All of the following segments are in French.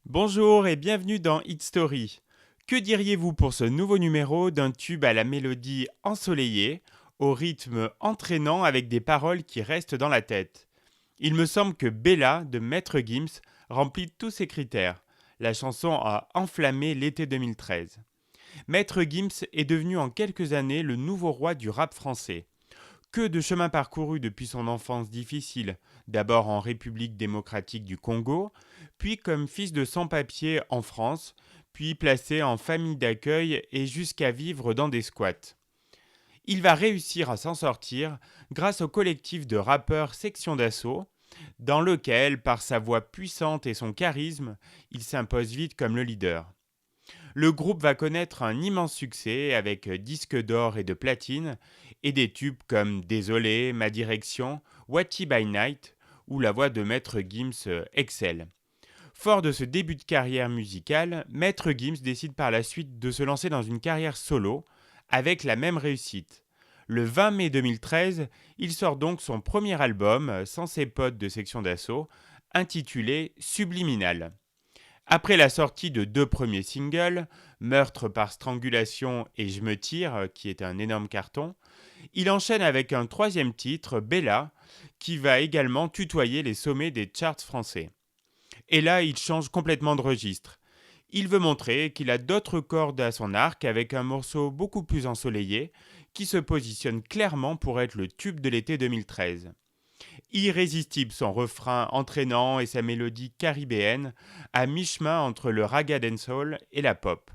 Bonjour et bienvenue dans Hit Story. Que diriez-vous pour ce nouveau numéro d'un tube à la mélodie ensoleillée, au rythme entraînant avec des paroles qui restent dans la tête? Il me semble que Bella de Maître Gims remplit tous ces critères. La chanson a enflammé l'été 2013. Maître Gims est devenu en quelques années le nouveau roi du rap français. Que de chemin parcouru depuis son enfance difficile, d'abord en République démocratique du Congo, puis comme fils de sans-papiers en France, puis placé en famille d'accueil et jusqu'à vivre dans des squats. Il va réussir à s'en sortir grâce au collectif de rappeurs Section d'Assaut, dans lequel, par sa voix puissante et son charisme, il s'impose vite comme le leader. Le groupe va connaître un immense succès avec disques d'or et de platine et des tubes comme Désolé, Ma direction, Watty by Night où la voix de Maître Gims excelle. Fort de ce début de carrière musicale, Maître Gims décide par la suite de se lancer dans une carrière solo avec la même réussite. Le 20 mai 2013, il sort donc son premier album sans ses potes de section d'assaut, intitulé Subliminal. Après la sortie de deux premiers singles, Meurtre par strangulation et Je me tire, qui est un énorme carton, il enchaîne avec un troisième titre, Bella, qui va également tutoyer les sommets des charts français. Et là, il change complètement de registre. Il veut montrer qu'il a d'autres cordes à son arc avec un morceau beaucoup plus ensoleillé qui se positionne clairement pour être le tube de l'été 2013. Irrésistible son refrain entraînant et sa mélodie caribéenne, à mi-chemin entre le raga dancehall et la pop.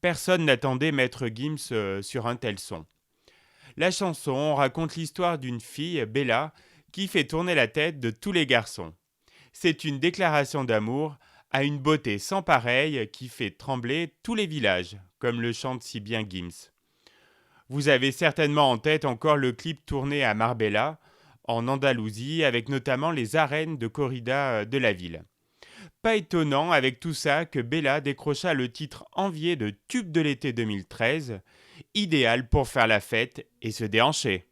Personne n'attendait Maître Gims sur un tel son. La chanson raconte l'histoire d'une fille, Bella, qui fait tourner la tête de tous les garçons. C'est une déclaration d'amour à une beauté sans pareille qui fait trembler tous les villages, comme le chante si bien Gims. Vous avez certainement en tête encore le clip tourné à Marbella, en Andalousie, avec notamment les arènes de corrida de la ville. Pas étonnant avec tout ça que Bella décrocha le titre envié de tube de l'été 2013, idéal pour faire la fête et se déhancher.